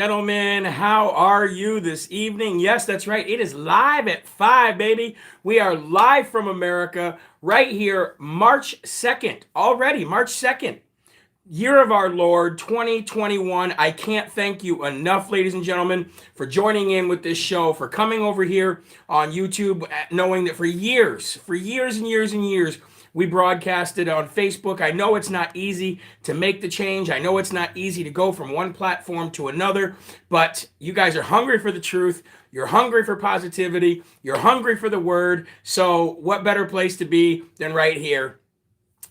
Gentlemen, how are you this evening? Yes, that's right. It is live at 5, baby. We are live from America right here, March 2nd. Already, March 2nd. Year of our Lord 2021. I can't thank you enough, ladies and gentlemen, for joining in with this show, for coming over here on YouTube, knowing that for years and years and years, we broadcasted on Facebook. I know it's not easy to make the change. I know it's not easy to go from one platform to another, but you guys are hungry for the truth. You're hungry for positivity. You're hungry for the word. So, what better place to be than right here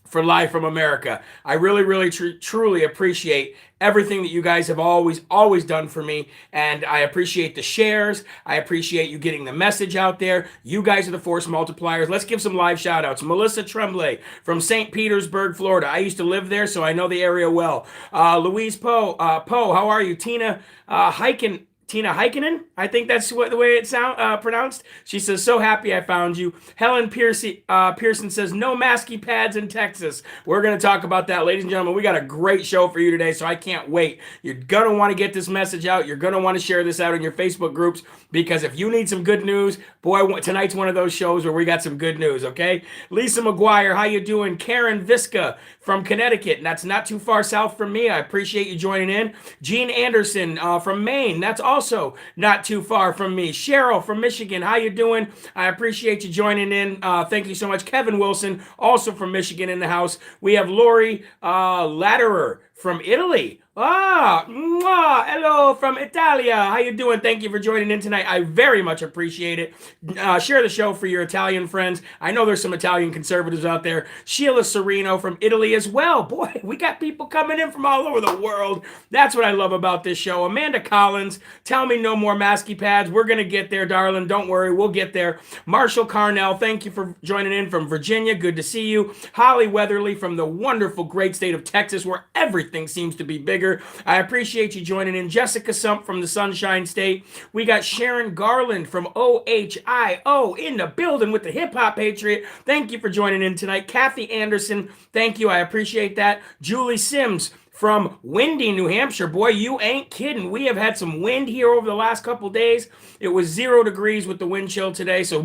for Live from America? I really, truly appreciate everything that you guys have always done for me. And I appreciate the shares. I appreciate you getting the message out there. You guys are the force multipliers. Let's give some live shout outs. Melissa Tremblay from St. Petersburg, Florida. I used to live there, so I know the area well. Louise Poe, how are you? Tina Heikkinen, I think that's the way it's pronounced. She says, so happy I found you. Helen Pearson says, no masky pads in Texas. We're going to talk about that, ladies and gentlemen. We got a great show for you today, so I can't wait. You're going to want to get this message out. You're going to want to share this out in your Facebook groups, because if you need some good news, boy, tonight's one of those shows where we got some good news, okay? Lisa McGuire, how you doing? Karen Visca from Connecticut, and that's not too far south from me. I appreciate you joining in. Gene Anderson from Maine, that's also not too far from me. Cheryl from Michigan, how you doing? I appreciate you joining in. Thank you so much. Kevin Wilson, also from Michigan, in the house. We have Lori Latterer from Italy. Hello from Italia. How you doing? Thank you for joining in tonight. I very much appreciate it. Share the show for your Italian friends. I know there's some Italian conservatives out there. Sheila Serino from Italy as well. Boy, we got people coming in from all over the world. That's what I love about this show. Amanda Collins, tell me no more masky pads. We're going to get there, darling. Don't worry. We'll get there. Marshall Carnell, thank you for joining in from Virginia. Good to see you. Holly Weatherly from the wonderful, great state of Texas, where everything seems to be bigger. I appreciate you joining in. Jessica Sump from the Sunshine State. We got Sharon Garland from OHIO in the building with the Hip Hop Patriot. Thank you for joining in tonight. Kathy Anderson, thank you. I appreciate that. Julie Sims from windy New Hampshire. Boy, you ain't kidding. We have had some wind here over the last couple days. It was 0 degrees with the wind chill today, so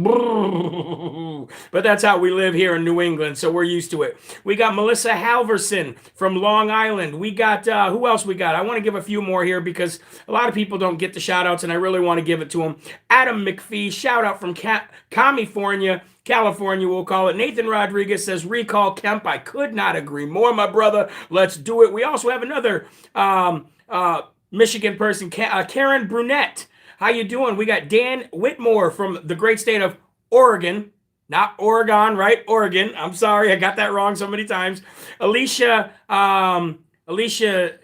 but that's how we live here in New England, so we're used to it. We got Melissa Halverson from Long Island. We got, who else we got? I want to give a few more here because a lot of people don't get the shout outs, and I really want to give it to them. Adam McPhee, shout out from California, we'll call it. Nathan Rodriguez says, recall Kemp. I could not agree more, my brother. Let's do it. We also have another Michigan person, Karen Brunette. How you doing? We got Dan Whitmore from the great state of Oregon. Not Oregon, right? Oregon. I'm sorry. I got that wrong so many times. Alicia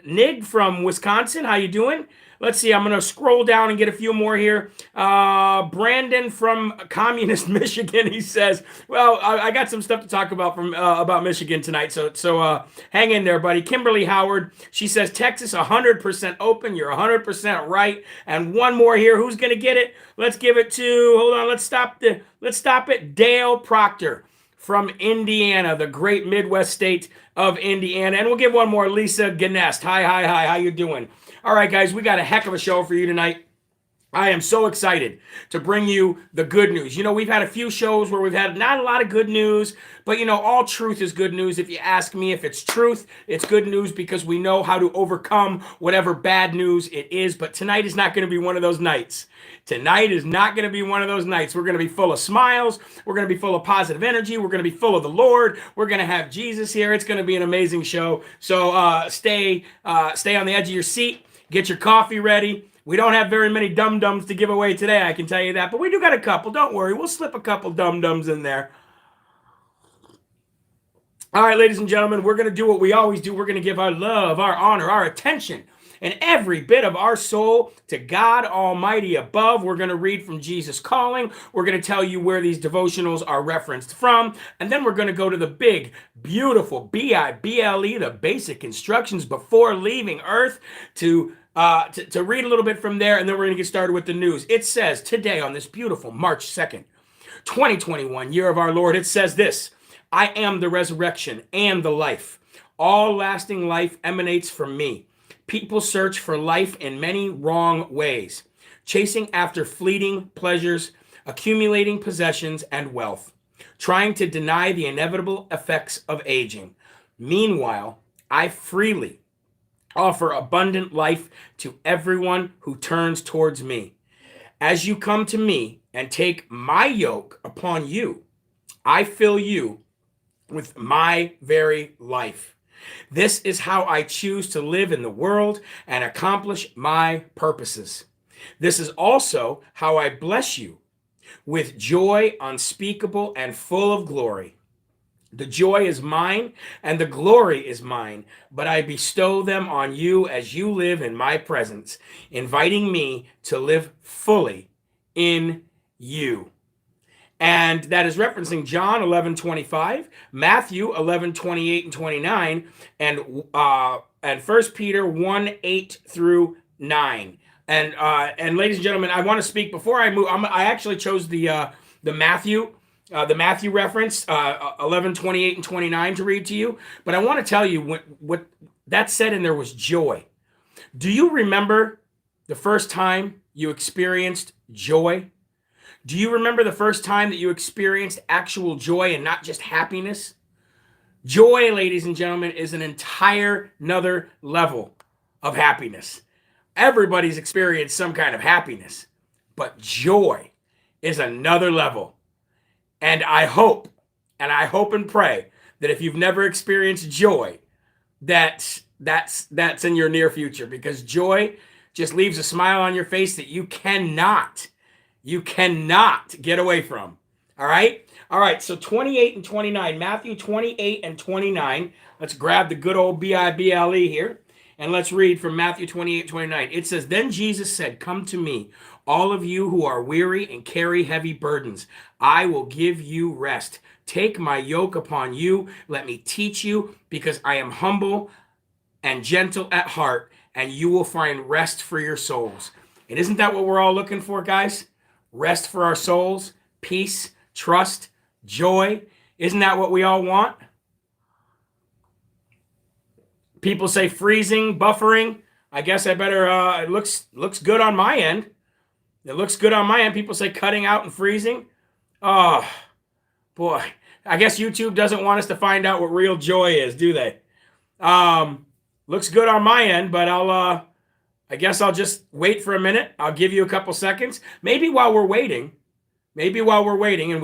Nig from Wisconsin. How you doing? Let's see. I'm going to scroll down and get a few more here. Brandon from communist Michigan. He says, well, I got some stuff to talk about about Michigan tonight. So hang in there, buddy. Kimberly Howard. She says, Texas 100% open. You're 100% right. And one more here. Who's going to get it? Let's give it to, hold on. Let's stop it. Dale Proctor from Indiana, the great Midwest state of Indiana. And we'll give one more. Lisa Ganest. Hi. How you doing? All right, guys, we got a heck of a show for you tonight. I am so excited to bring you the good news. You know, we've had a few shows where we've had not a lot of good news, but, you know, all truth is good news. If you ask me, if it's truth, it's good news because we know how to overcome whatever bad news it is. But tonight is not going to be one of those nights. Tonight is not going to be one of those nights. We're going to be full of smiles. We're going to be full of positive energy. We're going to be full of the Lord. We're going to have Jesus here. It's going to be an amazing show. So stay on the edge of your seat. Get your coffee ready. We don't have very many dum-dums to give away today, I can tell you that. But we do got a couple. Don't worry. We'll slip a couple dum-dums in there. All right, ladies and gentlemen, we're going to do what we always do. We're going to give our love, our honor, our attention, and every bit of our soul to God Almighty above. We're going to read from Jesus Calling. We're going to tell you where these devotionals are referenced from. And then we're going to go to the big, beautiful BIBLE, the basic instructions before leaving Earth, to read a little bit from there. And then we're going to get started with the news. It says today on this beautiful March 2nd, 2021, year of our Lord, it says this: I am the resurrection and the life. All lasting life emanates from me. People search for life in many wrong ways, chasing after fleeting pleasures, accumulating possessions and wealth, trying to deny the inevitable effects of aging. Meanwhile, I freely offer abundant life to everyone who turns towards me. As you come to me and take my yoke upon you, I fill you with my very life. This is how I choose to live in the world and accomplish my purposes. This is also how I bless you with joy unspeakable and full of glory. The joy is mine and the glory is mine, but I bestow them on you as you live in my presence, inviting me to live fully in you. And that is referencing John 11:25, Matthew 11:28 and 29, and 1 Peter 1:8 through 9. And ladies and gentlemen, I want to speak before I move. I actually chose the Matthew reference 11:28 and 29 to read to you. But I want to tell you what that said in there was joy. Do you remember the first time you experienced joy? Do you remember the first time that you experienced actual joy and not just happiness? Joy, ladies and gentlemen, is an entire another level of happiness. Everybody's experienced some kind of happiness, but joy is another level. And I hope and pray that if you've never experienced joy, that's in your near future, because joy just leaves a smile on your face that you cannot get away from. All right. So 28 and 29, Matthew 28 and 29. Let's grab the good old Bible here. And let's read from Matthew 28, 29. It says, "Then Jesus said, 'Come to me, all of you who are weary and carry heavy burdens. I will give you rest. Take my yoke upon you. Let me teach you, because I am humble and gentle at heart, and you will find rest for your souls.'" And isn't that what we're all looking for, guys? Rest for our souls, peace, trust, joy. Isn't that what we all want? People say freezing, buffering. I guess I better, it looks good on my end. It looks good on my end. People say cutting out and freezing. Oh, boy. I guess YouTube doesn't want us to find out what real joy is, do they? Looks good on my end, but I guess I'll just wait for a minute. I'll give you a couple seconds. Maybe while we're waiting, and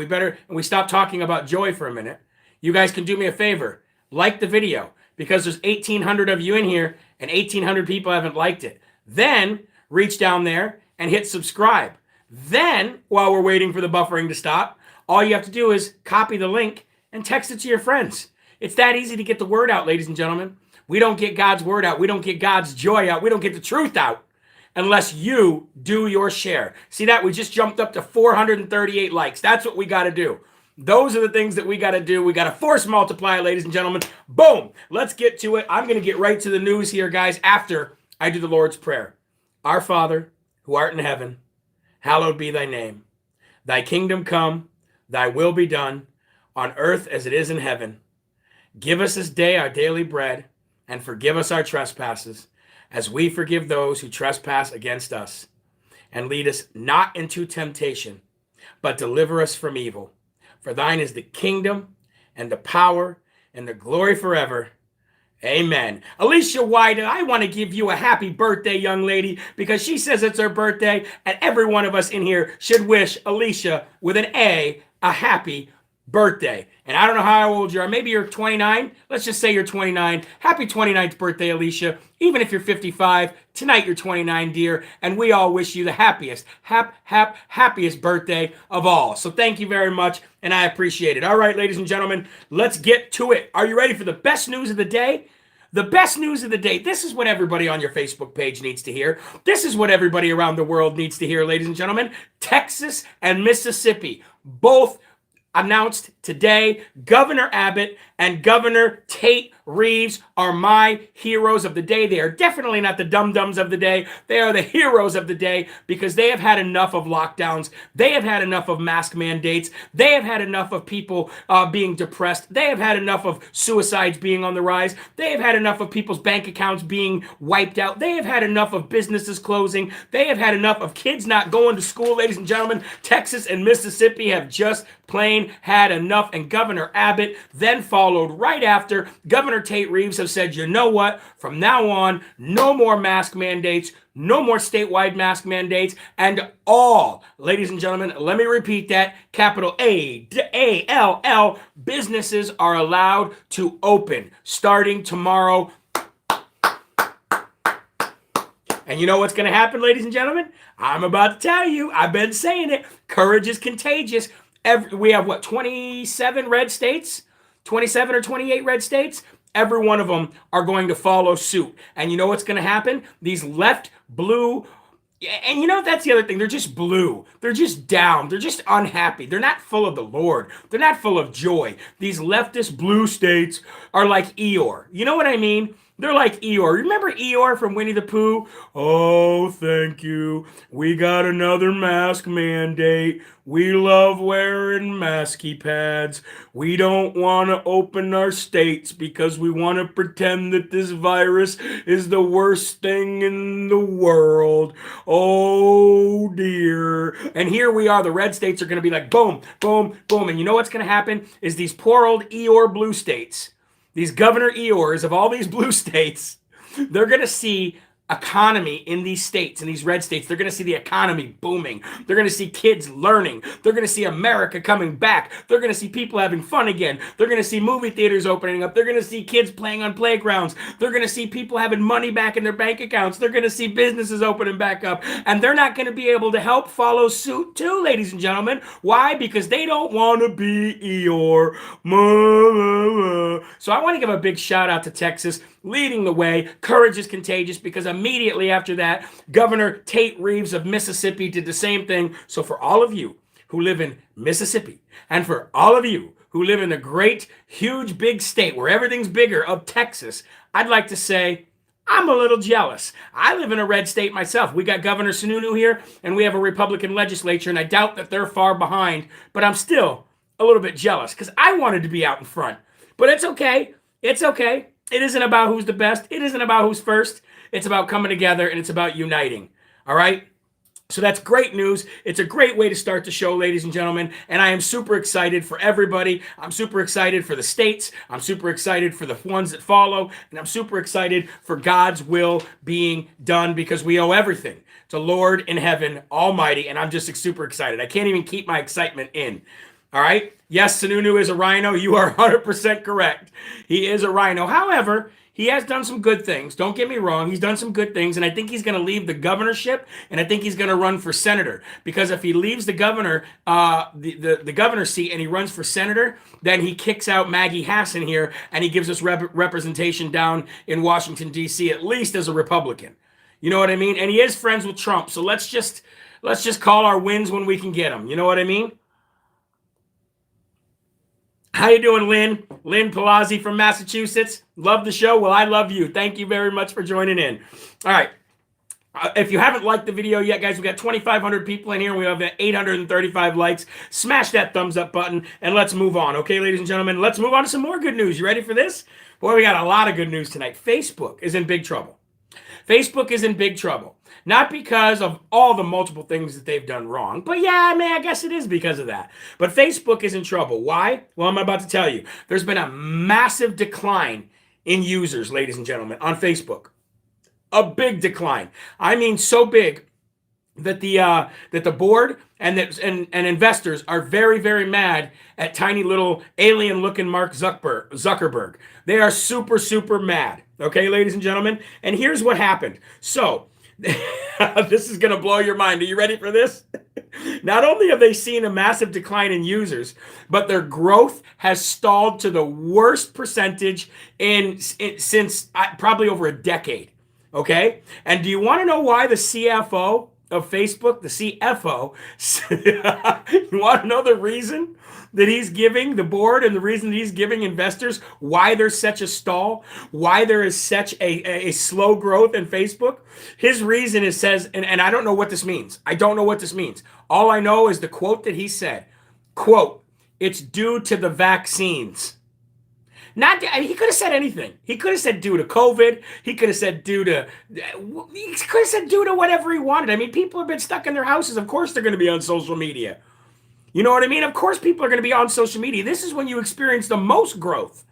we stop talking about joy for a minute, you guys can do me a favor. Like the video, because there's 1,800 of you in here and 1,800 people haven't liked it. Then reach down there and hit subscribe. Then, while we're waiting for the buffering to stop, all you have to do is copy the link and text it to your friends. It's that easy to get the word out, ladies and gentlemen. We don't get God's word out. We don't get God's joy out. We don't get the truth out unless you do your share. See that? We just jumped up to 438 likes. That's what we got to do. Those are the things that we got to do. We got to force multiply, ladies and gentlemen. Boom. Let's get to it. I'm going to get right to the news here, guys, after I do the Lord's Prayer. Our Father, who art in heaven, hallowed be thy name. Thy kingdom come, thy will be done, on earth as it is in heaven. Give us this day our daily bread, and forgive us our trespasses, as we forgive those who trespass against us. And lead us not into temptation, but deliver us from evil. For thine is the kingdom and the power and the glory forever. Amen. Alicia White, I want to give you a happy birthday, young lady, because she says it's her birthday, and every one of us in here should wish Alicia with an A happy birthday. And I don't know how old you are. Maybe you're 29. Let's just say you're 29. Happy 29th birthday, Alicia. Even if you're 55, tonight you're 29, dear. And we all wish you the happiest birthday of all. So thank you very much, and I appreciate it. All right, ladies and gentlemen, let's get to it. Are you ready for the best news of the day? The best news of the day. This is what everybody on your Facebook page needs to hear. This is what everybody around the world needs to hear, ladies and gentlemen. Texas and Mississippi both announced today, Governor Abbott and Governor Tate Reeves are my heroes of the day. They are definitely not the dum-dums of the day. They are the heroes of the day because they have had enough of lockdowns. They have had enough of mask mandates. They have had enough of people being depressed. They have had enough of suicides being on the rise. They have had enough of people's bank accounts being wiped out. They have had enough of businesses closing. They have had enough of kids not going to school, ladies and gentlemen. Texas and Mississippi have just plain had enough, and Governor Abbott then followed right after. Governor Tate Reeves have said, you know what? From now on, no more mask mandates, no more statewide mask mandates, and all, ladies and gentlemen, let me repeat that, capital A-L-L, businesses are allowed to open starting tomorrow. And you know what's going to happen, ladies and gentlemen? I'm about to tell you. I've been saying it. Courage is contagious. We have, what, 27 red states? 27 or 28 red states? Every one of them are going to follow suit. And you know what's going to happen? These left blue, and you know, that's the other thing. They're just blue. They're just down. They're just unhappy. They're not full of the Lord. They're not full of joy. These leftist blue states are like Eeyore. You know what I mean? They're like Eeyore. Remember Eeyore from Winnie the Pooh? Oh, thank you. We got another mask mandate. We love wearing masky pads. We don't want to open our states because we want to pretend that this virus is the worst thing in the world. Oh, dear. And here we are. The red states are going to be like boom, boom, boom. And you know what's going to happen is these poor old Eeyore blue states, these Governor Eeyores of all these blue states, they're going to see economy in these states, in these red states. They're going to see the economy booming. They're going to see kids learning. They're going to see America coming back. They're going to see people having fun again. They're going to see movie theaters opening up. They're going to see kids playing on playgrounds. They're going to see people having money back in their bank accounts. They're going to see businesses opening back up. And they're not going to be able to help follow suit too, ladies and gentlemen. Why? Because they don't want to be Eeyore. So I want to give a big shout out to Texas, leading the way. Courage is contagious, because immediately after that, Governor Tate Reeves of Mississippi did the same thing. So for all of you who live in Mississippi, and for all of you who live in the great, huge, big state where everything's bigger of Texas, I'd like to say, I'm a little jealous. I live in a red state myself. We got Governor Sununu here, and we have a Republican legislature, and I doubt that they're far behind, but I'm still a little bit jealous because I wanted to be out in front. But it's okay. It's okay. It isn't about who's the best. It isn't about who's first. It's about coming together, and it's about uniting. All right? So that's great news. It's a great way to start the show, ladies and gentlemen. And I am super excited for everybody. I'm super excited for the states. I'm super excited for the ones that follow. And I'm super excited for God's will being done, because we owe everything to Lord in heaven Almighty. And I'm just super excited. I can't even keep my excitement in. All right? Yes, Sununu is a rhino. You are 100% correct. He is a rhino. However, he has done some good things. Don't get me wrong. He's done some good things, and I think he's going to leave the governorship, and I think he's going to run for senator. Because if he leaves the governor, the governor's seat, and he runs for senator, then he kicks out Maggie Hassan here, and he gives us representation down in Washington, D.C., at least as a Republican. You know what I mean? And he is friends with Trump, so let's just call our wins when we can get them. You know what I mean? How you doing, Lynn? Lynn Palazzi from Massachusetts. Love the show. Well, I love you. Thank you very much for joining in. All right. If you haven't liked the video yet, guys, we got 2,500 people in here. We have 835 likes. Smash that thumbs up button, and let's move on. Okay, ladies and gentlemen, let's move on to some more good news. You ready for this? Boy, we got a lot of good news tonight. Facebook is in big trouble. Facebook is in big trouble. Not because of all the multiple things that they've done wrong, but yeah, man, I guess it is because of that. But Facebook is in trouble. Why? Well, I'm about to tell you. There's been a massive decline in users, ladies and gentlemen, on Facebook. A big decline. I mean, so big that the board and investors are very, very mad at tiny little alien-looking Mark Zuckerberg. They are super, super mad. Okay, ladies and gentlemen? And here's what happened. So, this is going to blow your mind. Are you ready for this? Not only have they seen a massive decline in users, but their growth has stalled to the worst percentage since probably over a decade. Okay? And do you want to know why the CFO of Facebook, the CFO, you want to know the reason that he's giving the board and the reason that he's giving investors why there's such a stall, why there is such a slow growth in Facebook? His reason is says, and I don't know what this means. I don't know what this means. All I know is the quote that he said, quote, "It's due to the vaccines." Not, he could have said anything. He could have said due to COVID. He could have said due to, he could have said due to whatever he wanted. I mean, people have been stuck in their houses. Of course they're going to be on social media. You know what I mean? Of course people are going to be on social media. This is when you experience the most growth.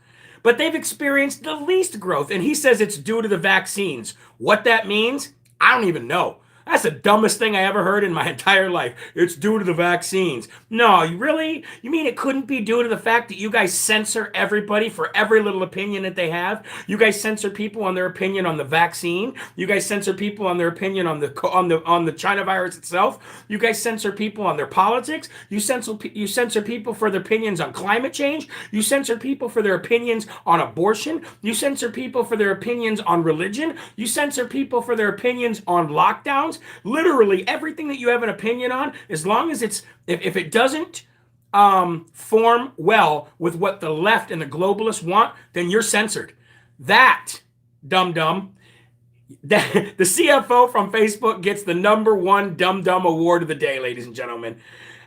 But they've experienced the least growth. And he says it's due to the vaccines. What that means, I don't even know. That's the dumbest thing I ever heard in my entire life. It's due to the vaccines. No, you really? You mean it couldn't be due to the fact that you guys censor everybody for every little opinion that they have? You guys censor people on their opinion on the vaccine. You guys censor people on their opinion on the China virus itself. You guys censor people on their politics. You censor people for their opinions on climate change. You censor people for their opinions on abortion. You censor people for their opinions on religion. You censor people for their opinions on lockdowns. Literally everything that you have an opinion on, as long as it's if it doesn't form well with what the left and the globalists want, then you're censored. That the CFO from Facebook gets the #1 dumb award of the day, ladies and gentlemen.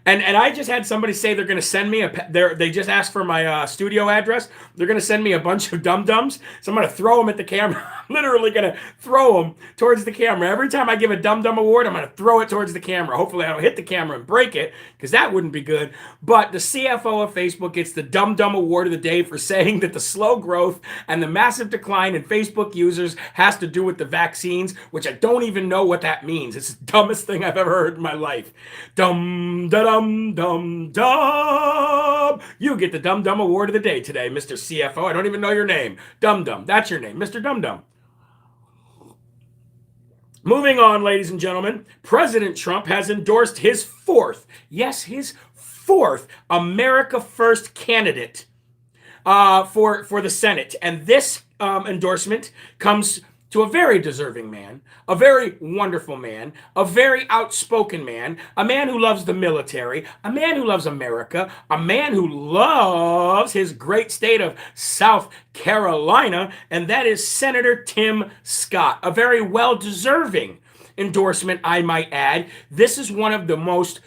And I just had somebody say they're going to send me they just asked for my studio address. They're going to send me a bunch of dum-dums. So I'm going to throw them at the camera. I'm literally going to throw them towards the camera. Every time I give a dum-dum award, I'm going to throw it towards the camera. Hopefully I don't hit the camera and break it, because that wouldn't be good. But the CFO of Facebook gets the dum-dum award of the day for saying that the slow growth and the massive decline in Facebook users has to do with the vaccines, which I don't even know what that means. It's the dumbest thing I've ever heard in my life. Dum-da-dum. Dum. You get the Dum Dum Award of the day today, Mr. CFO. I don't even know your name. Dum Dum. That's your name, Mr. Dum Dum. Moving on, ladies and gentlemen, President Trump has endorsed his fourth America First candidate for the Senate. And this endorsement comes to a very deserving man, a very wonderful man, a very outspoken man, a man who loves the military, a man who loves America, a man who loves his great state of South Carolina, and that is Senator Tim Scott. A very well-deserving endorsement, I might add. This is one of the most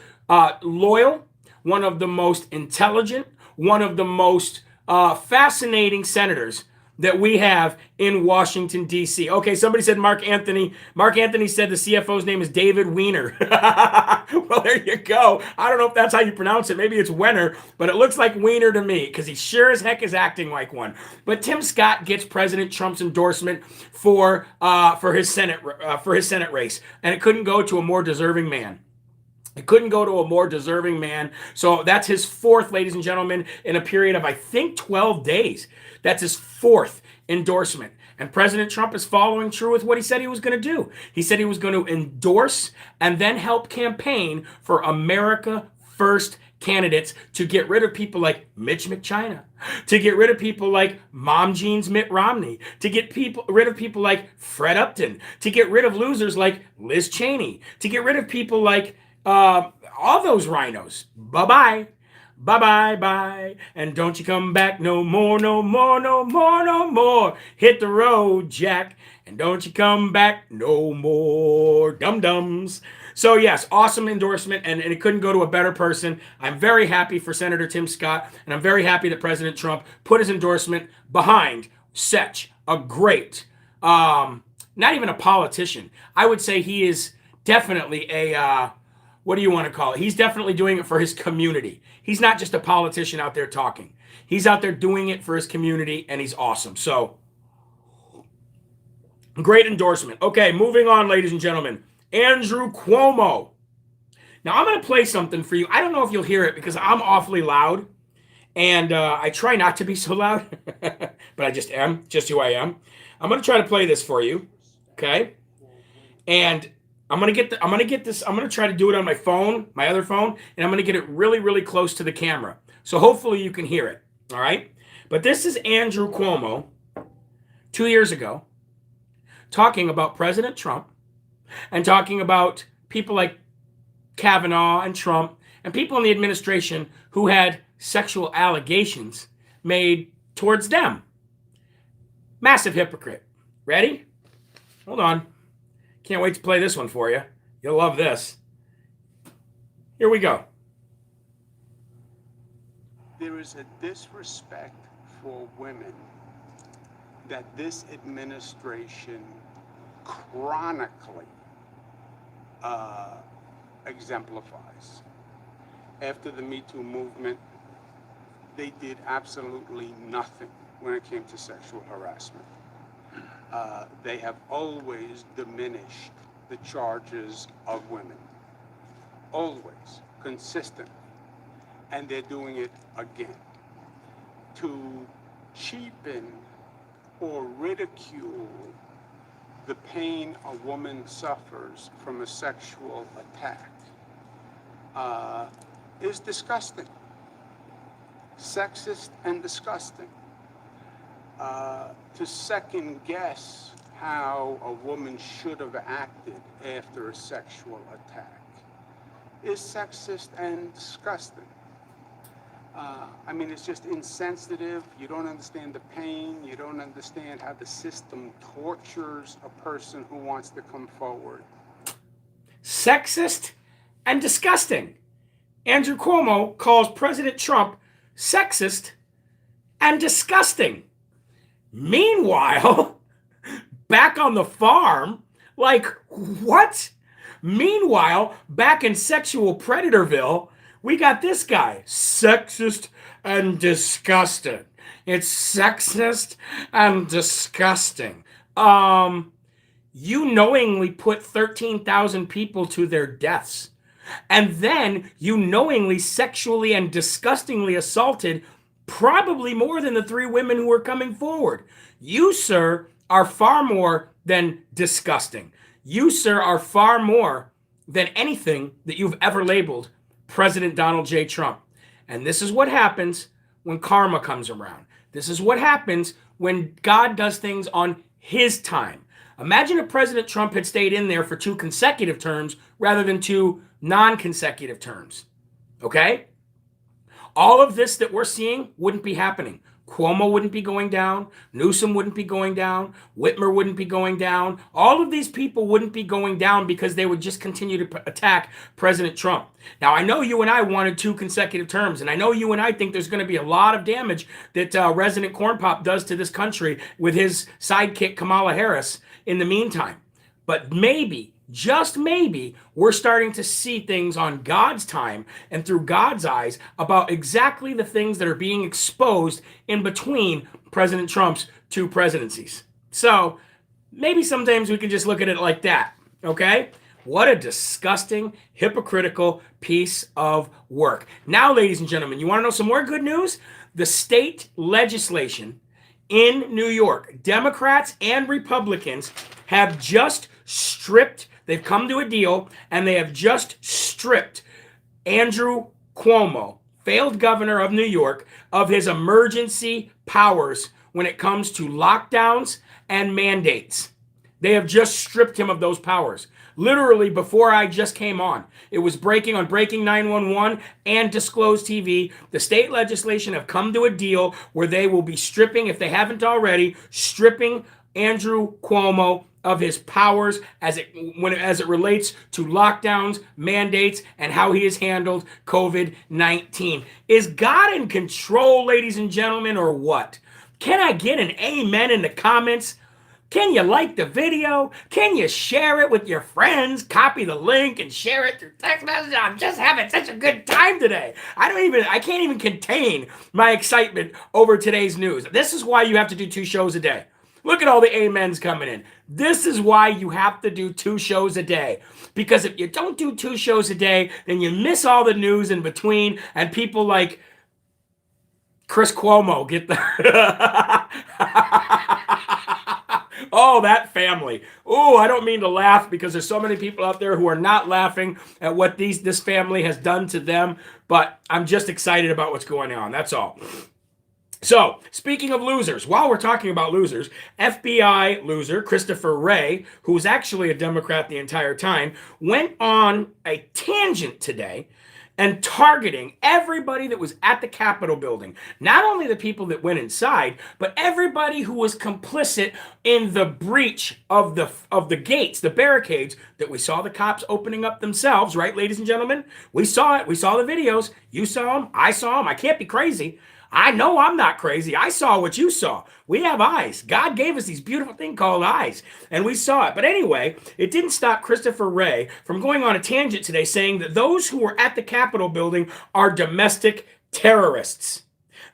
loyal, one of the most intelligent, one of the most fascinating senators that we have in Washington, D.C. Okay, somebody said Mark Anthony. Mark Anthony said the CFO's name is David Weiner. Well, there you go. I don't know if that's how you pronounce it. Maybe it's Wenner, but it looks like Weiner to me, because he sure as heck is acting like one. But Tim Scott gets President Trump's endorsement for his Senate race, and it couldn't go to a more deserving man. It couldn't go to a more deserving man. So that's his fourth, ladies and gentlemen, in a period of, I think, 12 days. That's his fourth endorsement. And President Trump is following through with what he said he was going to do. He said he was going to endorse and then help campaign for America First candidates to get rid of people like Mitch McChina, to get rid of people like Mom Jeans Mitt Romney, to get rid of people like Fred Upton, to get rid of losers like Liz Cheney, to get rid of people like all those rhinos. Bye-bye. Bye-bye. And don't you come back no more, no more, no more, no more. Hit the road, Jack. And don't you come back no more. Dum-dums. So yes, awesome endorsement, and it couldn't go to a better person. I'm very happy for Senator Tim Scott, and I'm very happy that President Trump put his endorsement behind such a great, not even a politician. I would say he is definitely a, what do you want to call it? He's definitely doing it for his community. He's not just a politician out there talking. He's out there doing it for his community, and he's awesome. So, great endorsement. Okay, moving on, ladies and gentlemen. Andrew Cuomo. Now, I'm going to play something for you. I don't know if you'll hear it because I'm awfully loud, and I try not to be so loud, but I just am, just who I am. I'm going to try to play this for you, okay? And I'm going to try to do it on my phone, my other phone, and I'm going to get it really, really close to the camera. So hopefully you can hear it, all right? But this is Andrew Cuomo 2 years ago talking about President Trump and talking about people like Kavanaugh and Trump and people in the administration who had sexual allegations made towards them. Massive hypocrite. Ready? Hold on. Can't wait to play this one for you. You'll love this. Here we go. There is a disrespect for women that this administration chronically exemplifies. After the Me Too movement, they did absolutely nothing when it came to sexual harassment. They have always diminished the charges of women. Always, consistently. And they're doing it again. To cheapen or ridicule the pain a woman suffers from a sexual attack is disgusting. Sexist and disgusting. To second guess how a woman should have acted after a sexual attack is sexist and disgusting. I mean, it's just insensitive. You don't understand the pain. You don't understand how the system tortures a person who wants to come forward. Sexist and disgusting. Andrew Cuomo calls President Trump sexist and disgusting. Meanwhile, back on the farm, like, what? Meanwhile, back in sexual predatorville, we got this guy, sexist and disgusting. It's sexist and disgusting. You knowingly put 13,000 people to their deaths. And then you knowingly sexually and disgustingly assaulted probably more than the 3 women who were coming forward. You, sir, are far more than disgusting. You, sir, are far more than anything that you've ever labeled President Donald J. Trump. And this is what happens when karma comes around. This is what happens when God does things on his time. Imagine if President Trump had stayed in there for 2 consecutive terms rather than 2 non-consecutive terms. Okay? All of this that we're seeing wouldn't be happening. Cuomo wouldn't be going down. Newsom wouldn't be going down. Whitmer wouldn't be going down. All of these people wouldn't be going down because they would just continue to attack President Trump. Now, I know you and I wanted 2 consecutive terms, and I know you and I think there's going to be a lot of damage that Resident Corn Pop does to this country with his sidekick Kamala Harris in the meantime. But maybe, just maybe, we're starting to see things on God's time and through God's eyes about exactly the things that are being exposed in between President Trump's 2 presidencies. So maybe sometimes we can just look at it like that, okay? What a disgusting, hypocritical piece of work. Now, ladies and gentlemen, you want to know some more good news? The state legislation in New York, Democrats and Republicans have just stripped, they've come to a deal, and they have just stripped Andrew Cuomo, failed governor of New York, of his emergency powers when it comes to lockdowns and mandates. They have just stripped him of those powers. Literally, before I just came on, it was breaking on Breaking 911 and Disclosed TV. The state legislation have come to a deal where they will be stripping, if they haven't already, stripping Andrew Cuomo of his powers as it relates to lockdowns, mandates, and how he has handled COVID-19. Is God in control, ladies and gentlemen, or what? Can I get an amen in the comments? Can you like the video? Can you share it with your friends? Copy the link and share it through text message. I'm just having such a good time today. I can't even contain my excitement over today's news. This is why you have to do 2 shows a day. Look at all the amens coming in. This is why you have to do 2 shows a day. Because if you don't do 2 shows a day, then you miss all the news in between, and people like Chris Cuomo get the... Oh, that family. Oh, I don't mean to laugh because there's so many people out there who are not laughing at what this family has done to them, but I'm just excited about what's going on. That's all. So, speaking of losers, while we're talking about losers, FBI loser Christopher Wray, who was actually a Democrat the entire time, went on a tangent today and targeting everybody that was at the Capitol building. Not only the people that went inside, but everybody who was complicit in the breach of the gates, the barricades that we saw the cops opening up themselves, right, ladies and gentlemen? We saw it. We saw the videos. You saw them. I saw them. I can't be crazy. I know I'm not crazy. I saw what you saw. We have eyes. God gave us these beautiful thing called eyes, and we saw it. But anyway, it didn't stop Christopher Wray from going on a tangent today saying that those who were at the Capitol building are domestic terrorists.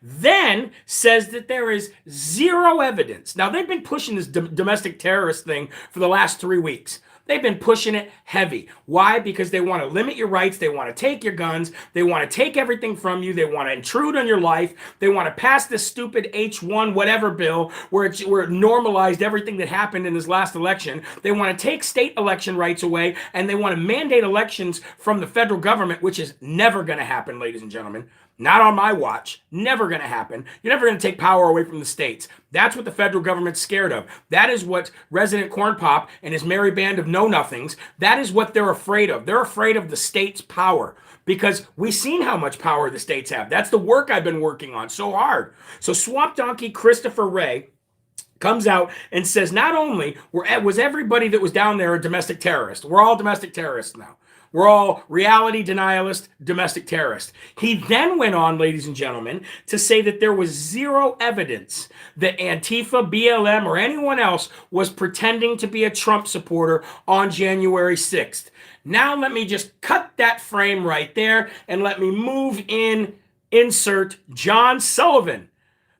Then says that there is zero evidence. Now, they've been pushing this domestic terrorist thing for the last 3 weeks. They've been pushing it heavy. Why? Because they want to limit your rights. They want to take your guns. They want to take everything from you. They want to intrude on your life. They want to pass this stupid H1 whatever bill where it normalized everything that happened in this last election. They want to take state election rights away, and they want to mandate elections from the federal government, which is never going to happen, ladies and gentlemen. Not on my watch. Never going to happen. You're never going to take power away from the states. That's what the federal government's scared of. That is what Resident Corn Pop and his merry band of know-nothings, that is what they're afraid of. They're afraid of the state's power because we've seen how much power the states have. That's the work I've been working on so hard. So Swamp Donkey Christopher Wray comes out and says not only was everybody that was down there a domestic terrorist, we're all domestic terrorists now. We're all reality denialist, domestic terrorists. He then went on, ladies and gentlemen, to say that there was zero evidence that Antifa, BLM, or anyone else was pretending to be a Trump supporter on January 6th. Now let me just cut that frame right there and let me move in, insert John Sullivan.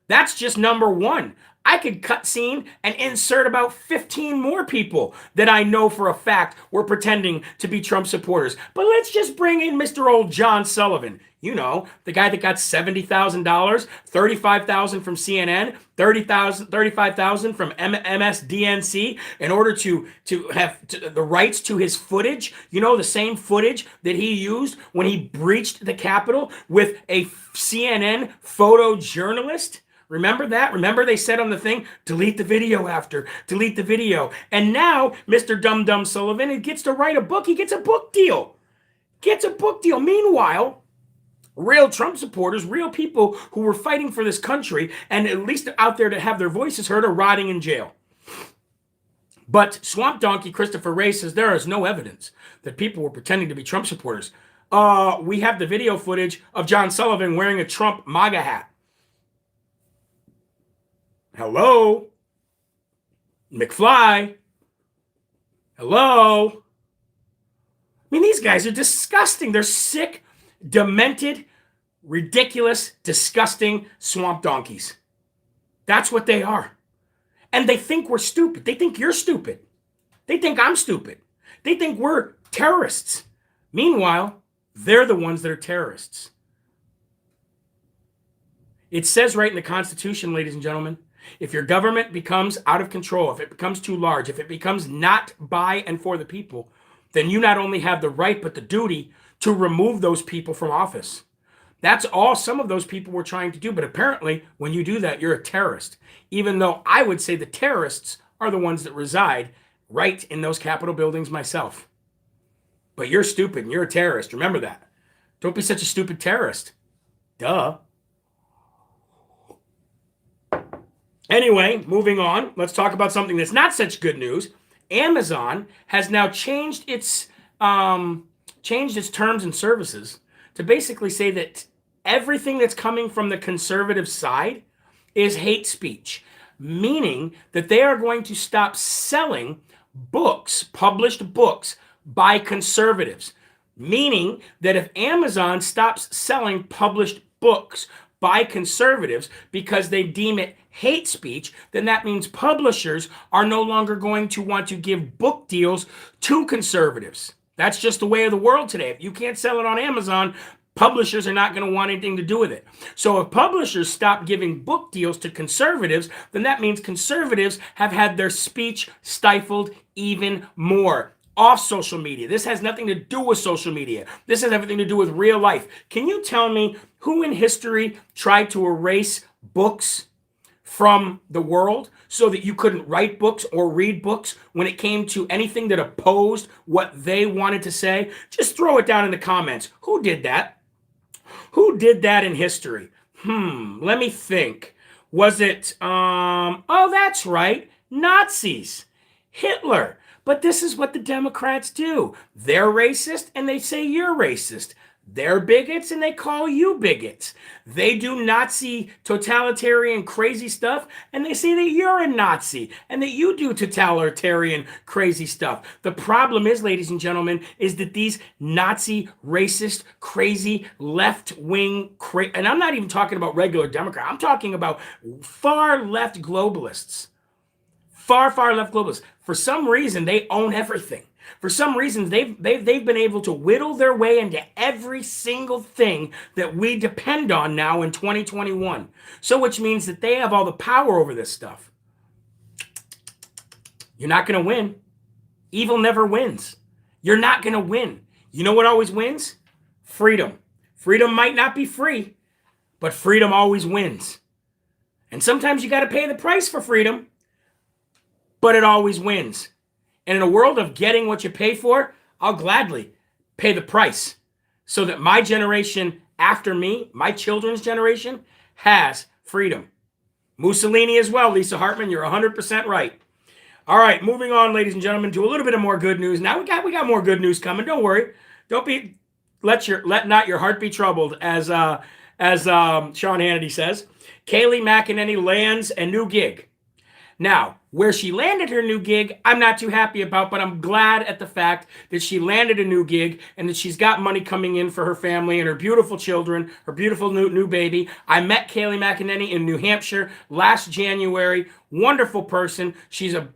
That's just number one. I could cut scene and insert about 15 more people that I know for a fact were pretending to be Trump supporters. But let's just bring in Mr. Old John Sullivan. You know, the guy that got $70,000, $35,000 from CNN, $35,000 from MSDNC in order to have the rights to his footage. You know, the same footage that he used when he breached the Capitol with a CNN photojournalist. Remember that? Remember they said on the thing, delete the video after, delete the video. And now Mr. Dum Dum Sullivan, he gets to write a book. He gets a book deal. Gets a book deal. Meanwhile, real Trump supporters, real people who were fighting for this country and at least out there to have their voices heard are rotting in jail. But Swamp Donkey Christopher Wray says there is no evidence that people were pretending to be Trump supporters. We have the video footage of John Sullivan wearing a Trump MAGA hat. Hello? McFly? Hello? I mean, these guys are disgusting. They're sick, demented, ridiculous, disgusting swamp donkeys. That's what they are. And they think we're stupid. They think you're stupid. They think I'm stupid. They think we're terrorists. Meanwhile, they're the ones that are terrorists. It says right in the Constitution, ladies and gentlemen, if your government becomes out of control, if it becomes too large, if it becomes not by and for the people, then you not only have the right but the duty to remove those people from office. That's all some of those people were trying to do. But apparently, when you do that, you're a terrorist. Even though I would say the terrorists are the ones that reside right in those Capitol buildings myself. But you're stupid and you're a terrorist. Remember that. Don't be such a stupid terrorist. Duh. Anyway, moving on, let's talk about something that's not such good news. Amazon has now changed its terms and services to basically say that everything that's coming from the conservative side is hate speech, meaning that they are going to stop selling books, published books by conservatives, meaning that if Amazon stops selling published books by conservatives because they deem it hate speech, then that means publishers are no longer going to want to give book deals to conservatives. That's just the way of the world today. If you can't sell it on Amazon, publishers are not going to want anything to do with it. So if publishers stop giving book deals to conservatives, then that means conservatives have had their speech stifled even more. off social media. This has nothing to do with social media. This has everything to do with real life. Can you tell me who in history tried to erase books from the world so that you couldn't write books or read books when it came to anything that opposed what they wanted to say? Just throw it down in the comments. Who did that? Who did that in history? Let me think. Was it, oh, that's right, Nazis, Hitler. But this is what the Democrats do. They're racist and they say you're racist. They're bigots and they call you bigots. They do Nazi, totalitarian, crazy stuff and they say that you're a Nazi and that you do totalitarian, crazy stuff. The problem is, ladies and gentlemen, is that these Nazi, racist, crazy, left-wing, and I'm not even talking about regular Democrat. I'm talking about far left globalists. Far left globalists. For some reason, they own everything. For some reason, they've been able to whittle their way into every single thing that we depend on now in 2021. So which means that they have all the power over this stuff. You're not going to win. Evil never wins. You're not going to win. You know what always wins? Freedom. Freedom might not be free, but freedom always wins. And sometimes you got to pay the price for freedom, but it always wins. And in a world of getting what you pay for, I'll gladly pay the price so that my generation after me, my children's generation, has freedom. Mussolini as well, Lisa Hartman, you're 100% right. All right, moving on, ladies and gentlemen, to a little bit of more good news. Now we got more good news coming. Don't worry. Don't be let not your heart be troubled, as Sean Hannity says. Kayleigh McEnany lands a new gig. Now, where she landed her new gig, I'm not too happy about, but I'm glad at the fact that she landed a new gig and that she's got money coming in for her family and her beautiful children, her beautiful new baby. I met Kayleigh McEnany in New Hampshire last January. Wonderful person. She's a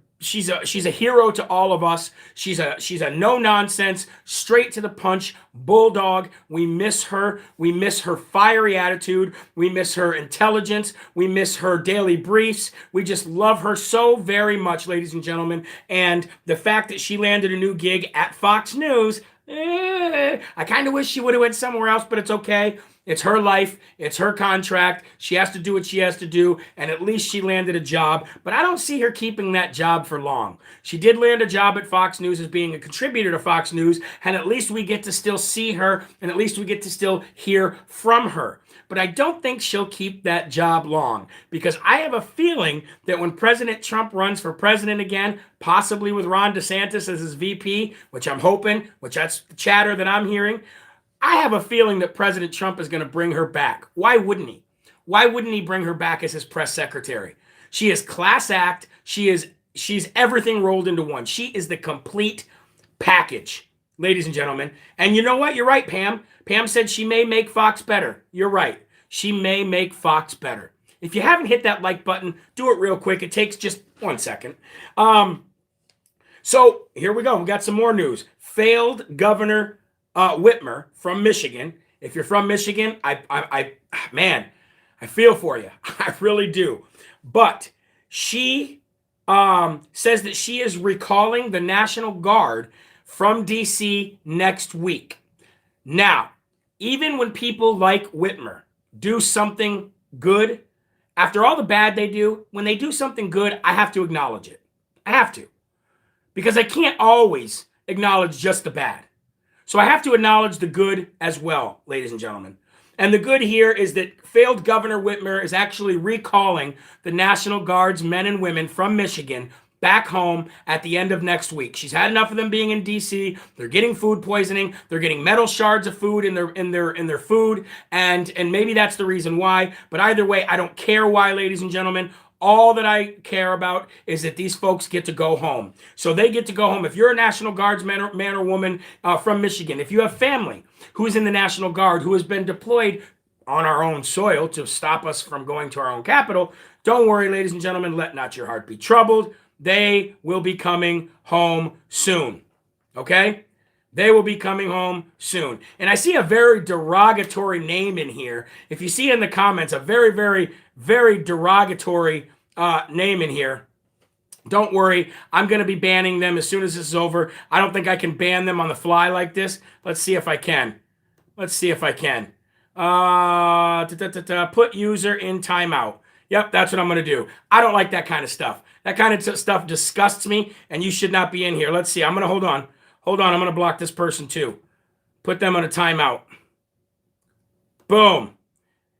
hero to all of us. She's a no-nonsense, straight to the punch bulldog. We miss her. We miss her fiery attitude. We miss her intelligence. We miss her daily briefs. We just love her so very much, ladies and gentlemen. And the fact that she landed a new gig at Fox News, I kind of wish she would have went somewhere else, but it's okay. It's her life. It's her contract. She has to do what she has to do, and at least she landed a job. But I don't see her keeping that job for long. She did land a job at Fox News as being a contributor to Fox News, and at least we get to still see her, and at least we get to still hear from her. But I don't think she'll keep that job long, because I have a feeling that when President Trump runs for president again, possibly with Ron DeSantis as his VP, which I'm hoping, which that's the chatter that I'm hearing, I have a feeling that President Trump is going to bring her back. Why wouldn't he? Why wouldn't he bring her back as his press secretary? She is class act. She's everything rolled into one. She is the complete package, ladies and gentlemen. And you know what? You're right, Pam. Pam said she may make Fox better. You're right. She may make Fox better. If you haven't hit that like button, do it real quick. It takes just 1 second. So here we go. We got some more news. Failed Governor Whitmer from Michigan. If you're from Michigan, man, I feel for you. I really do. But she says that she is recalling the National Guard from D.C. next week. Now, even when people like Whitmer do something good, after all the bad they do, when they do something good, I have to acknowledge it. I have to. Because I can't always acknowledge just the bad. So I have to acknowledge the good as well, ladies and gentlemen. And the good here is that failed Governor Whitmer is actually recalling the National Guard's men and women from Michigan back home at the end of next week. She's had enough of them being in D.C. They're getting food poisoning. They're getting metal shards of food in their food, and maybe that's the reason why. But either way, I don't care why, ladies and gentlemen. All that I care about is that these folks get to go home. So they get to go home. If you're a National Guard's man or woman from Michigan, if you have family who is in the National Guard, who has been deployed on our own soil to stop us from going to our own capital, don't worry, ladies and gentlemen, let not your heart be troubled. They will be coming home soon. Okay? They will be coming home soon. And I see a very derogatory name in here. If you see in the comments, a very, very, very derogatory name in here. Don't worry, I'm going to be banning them as soon as this is over. I don't think I can ban them on the fly like this. Let's see if I can. Let's see if I can. Put user in timeout. Yep, that's what I'm going to do. I don't like that kind of stuff. That kind of stuff disgusts me, and you should not be in here. Let's see. I'm going to hold on. Hold on. I'm going to block this person too. Put them on a timeout. Boom.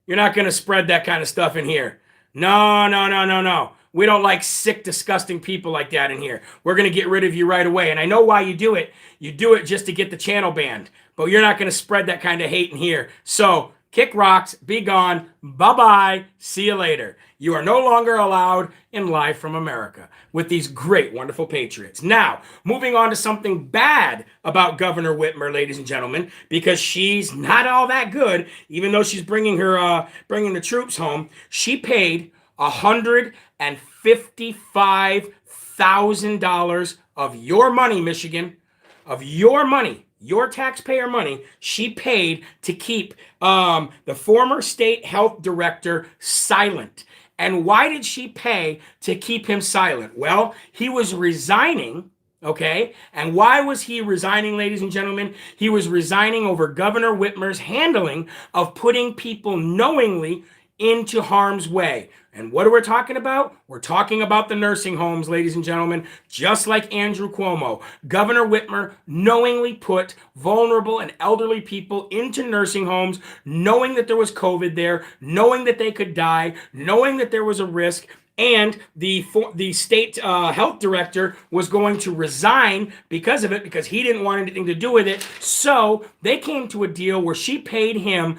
You're not going to spread that kind of stuff in here. No, no, no, no, no. We don't like sick, disgusting people like that in here. We're going to get rid of you right away. And I know why you do it. You do it just to get the channel banned. But you're not going to spread that kind of hate in here. So kick rocks, be gone, bye-bye, see you later. You are no longer allowed in Live from America with these great, wonderful patriots. Now, moving on to something bad about Governor Whitmer, ladies and gentlemen, because she's not all that good, even though she's bringing the troops home. She paid $155,000 of your money, Michigan, of your money, your taxpayer money. She paid to keep the former state health director silent. And why did she pay to keep him silent? Well, he was resigning. Okay. And why was he resigning, ladies and gentlemen? He was resigning over Governor Whitmer's handling of putting people knowingly into harm's way. And what are we talking about? We're talking about the nursing homes, ladies and gentlemen, just like Andrew Cuomo. Governor Whitmer knowingly put vulnerable and elderly people into nursing homes, knowing that there was COVID there, knowing that they could die, knowing that there was a risk. And the state health director was going to resign because of it, because he didn't want anything to do with it. So they came to a deal where she paid him,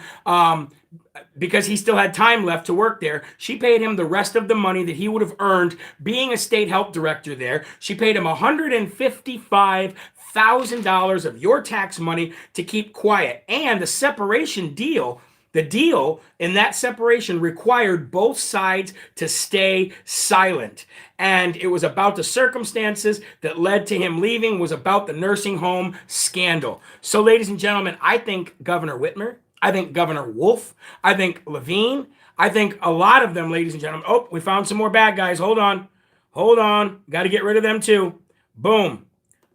because he still had time left to work there, she paid him the rest of the money that he would have earned being a state health director there. She paid him $155,000 of your tax money to keep quiet. And the separation deal, the deal in that separation required both sides to stay silent. And it was about the circumstances that led to him leaving, was about the nursing home scandal. So, ladies and gentlemen, I think Governor Whitmer, I think Governor Wolf, I think Levine, I think a lot of them, ladies and gentlemen. Oh, we found some more bad guys. Hold on. Hold on. Got to get rid of them too. Boom.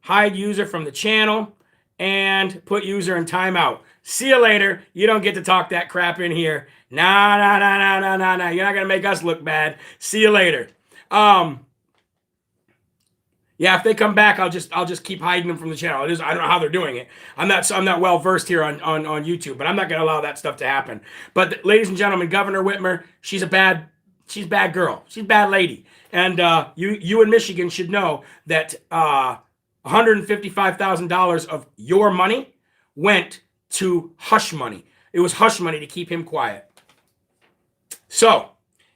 Hide user from the channel and put user in timeout. See you later. You don't get to talk that crap in here. Nah. You're not going to make us look bad. See you later. Yeah, if they come back, I'll just keep hiding them from the channel. I don't know how they're doing it. I'm not well versed here on YouTube, but I'm not going to allow that stuff to happen. But ladies and gentlemen, Governor Whitmer, she's a bad girl. She's a bad lady, and you in Michigan should know that $155,000 of your money went to hush money. It was hush money to keep him quiet. So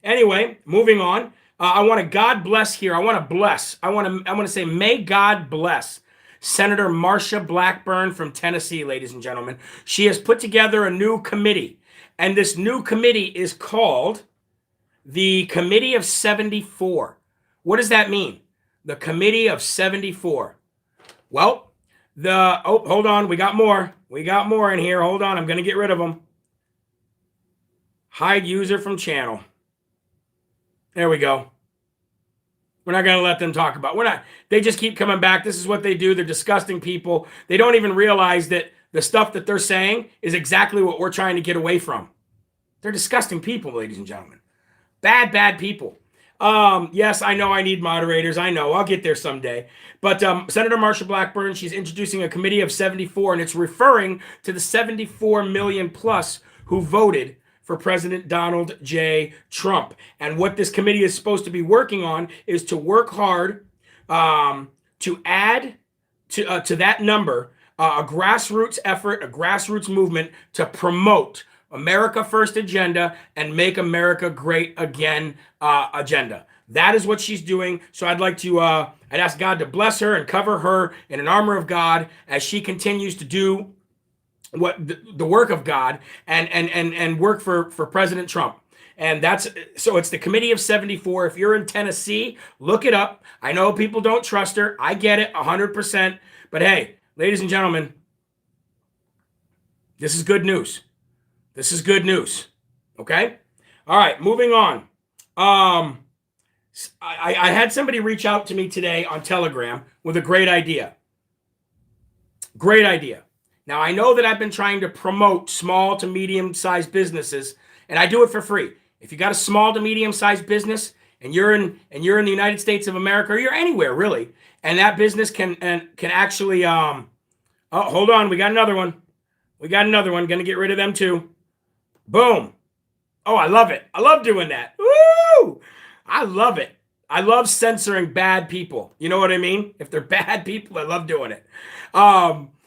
anyway, moving on. I want to God bless here. I want to bless. I want to say, may God bless Senator Marsha Blackburn from Tennessee, ladies and gentlemen. She has put together a new committee, and this new committee is called the Committee of 74. What does that mean? The Committee of 74. Well, hold on. We got more. We got more in here. Hold on. I'm going to get rid of them. Hide user from channel. There we go. We're not going to let them talk about it. They just keep coming back. This is what they do. They're disgusting people. They don't even realize that the stuff that they're saying is exactly what we're trying to get away from. They're disgusting people, ladies and gentlemen. Bad people. Yes, I know I need moderators. I know. I'll get there someday. But Senator Marsha Blackburn, she's introducing a committee of 74, and it's referring to the 74 million plus who voted for President Donald J. Trump. And what this committee is supposed to be working on is to work hard to add to that number a grassroots effort, a grassroots movement to promote America First agenda and Make America Great Again agenda. That is what she's doing. So I'd like to, I'd ask God to bless her and cover her in an armor of God as she continues to do what the work of God and work for President Trump. And so it's the Committee of 74. If you're in Tennessee, look it up. I know people don't trust her. I get it 100%. But hey, ladies and gentlemen, this is good news. This is good news. Okay? All right, moving on. I had somebody reach out to me today on Telegram with a great idea. Great idea. Now, I know that I've been trying to promote small to medium-sized businesses, and I do it for free. If you got a small to medium-sized business and you're in the United States of America, or you're anywhere really, and that business can actually oh, hold on, we got another one. We got another one. Gonna get rid of them too. Boom. Oh, I love it. I love doing that. Woo! I love it. I love censoring bad people. You know what I mean? If they're bad people, I love doing it.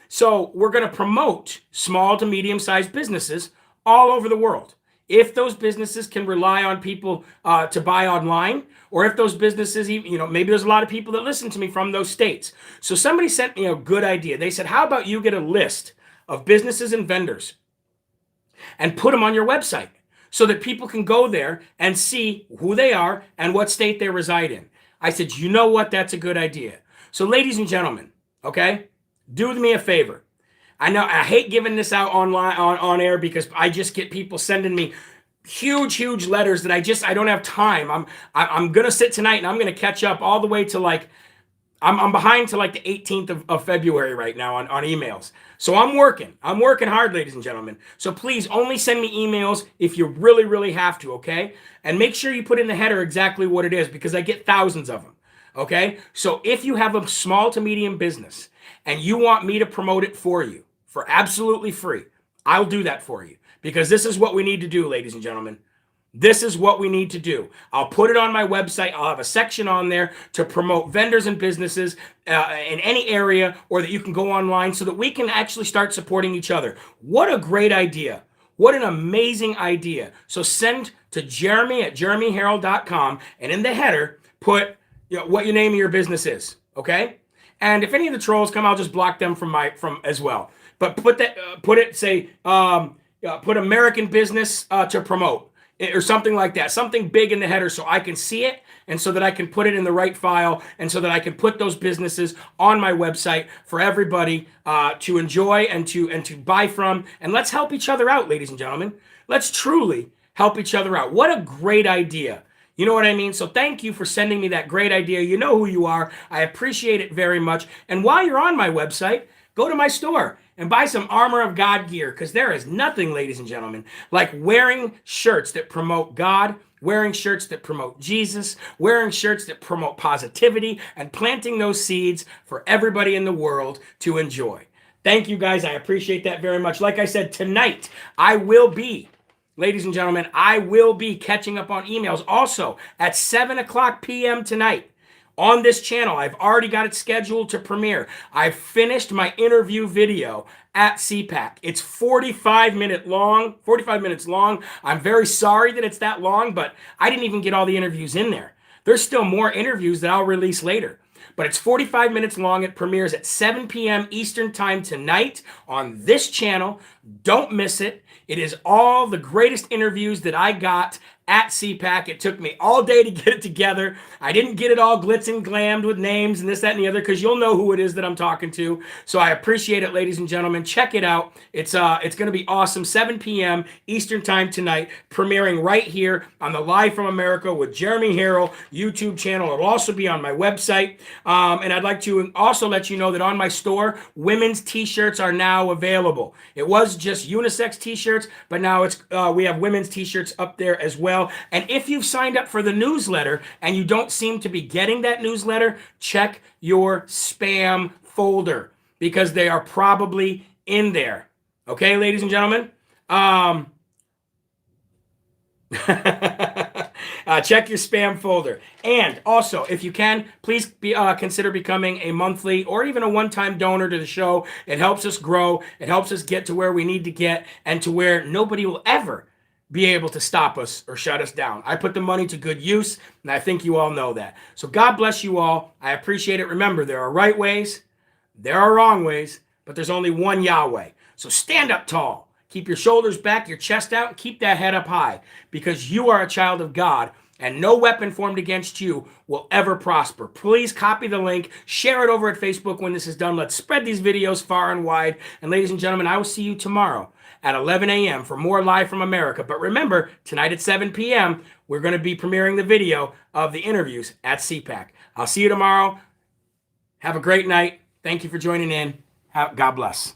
So we're going to promote small to medium-sized businesses all over the world. If those businesses can rely on people to buy online, or if those businesses, even, maybe there's a lot of people that listen to me from those states. So somebody sent me a good idea. They said, how about you get a list of businesses and vendors and put them on your website so that people can go there and see who they are and what state they reside in. I said, you know what? That's a good idea. So ladies and gentlemen, okay, do me a favor. I know I hate giving this out online on air because I just get people sending me huge letters that I don't have time. I'm gonna sit tonight and I'm gonna catch up all the way to like I'm behind to like the 18th of February right now on emails. So I'm working hard, ladies and gentlemen. So please only send me emails if you really have to, okay? And make sure you put in the header exactly what it is because I get thousands of them, okay? So if you have a small to medium business and you want me to promote it for you for absolutely free, I'll do that for you because this is what we need to do, ladies and gentlemen. This is what we need to do. I'll put it on my website. I'll have a section on there to promote vendors and businesses in any area, or that you can go online so that we can actually start supporting each other. What a great idea. What an amazing idea. So send to Jeremy at jeremyherrell.com, and in the header, put what your name of your business is, okay? And if any of the trolls come, I'll just block them from as well. But put American business to promote, or something like that, something big in the header so I can see it and so that I can put it in the right file and so that I can put those businesses on my website for everybody to enjoy and to buy from. And let's help each other out, ladies and gentlemen. Let's truly help each other out. What a great idea. You know what I mean? So thank you for sending me that great idea. You know who you are. I appreciate it very much. And while you're on my website, go to my store and buy some Armor of God gear, because there is nothing, ladies and gentlemen, like wearing shirts that promote God, wearing shirts that promote Jesus, wearing shirts that promote positivity, and planting those seeds for everybody in the world to enjoy. Thank you, guys. I appreciate that very much. Like I said, tonight, ladies and gentlemen, I will be catching up on emails also at 7 o'clock p.m. tonight. On this channel, I've already got it scheduled to premiere. I've finished my interview video at CPAC. It's 45 minutes long. I'm very sorry that it's that long, but I didn't even get all the interviews in there. There's still more interviews that I'll release later. But it's 45 minutes long. It premieres at 7 p.m. Eastern Time tonight on this channel. Don't miss it. It is all the greatest interviews that I got at CPAC. It took me all day to get it together. I didn't get it all glitz and glammed with names and this, that, and the other, because you'll know who it is that I'm talking to. So I appreciate it, ladies and gentlemen. Check it out. It's going to be awesome. 7 p.m. Eastern Time tonight, premiering right here on the Live from America with Jeremy Herrell YouTube channel. It'll also be on my website. And I'd like to also let you know that on my store, women's t-shirts are now available. It was just unisex t-shirts, but now we have women's t-shirts up there as well. And if you've signed up for the newsletter and you don't seem to be getting that newsletter, check your spam folder because they are probably in there. Okay, ladies and gentlemen? Check your spam folder. And also, if you can, please consider becoming a monthly or even a one-time donor to the show. It helps us grow. It helps us get to where we need to get and to where nobody will ever be able to stop us or shut us down. I put the money to good use, and I think you all know that. So God bless you all. I appreciate it. Remember, there are right ways, there are wrong ways, but there's only one Yahweh. So stand up tall. Keep your shoulders back, your chest out, and keep that head up high, because you are a child of God, and no weapon formed against you will ever prosper. Please copy the link, share it over at Facebook when this is done. Let's spread these videos far and wide. And ladies and gentlemen, I will see you tomorrow at 11 a.m. for more Live from America. But remember, tonight at 7 p.m., we're going to be premiering the video of the interviews at CPAC. I'll see you tomorrow. Have a great night. Thank you for joining in. God bless.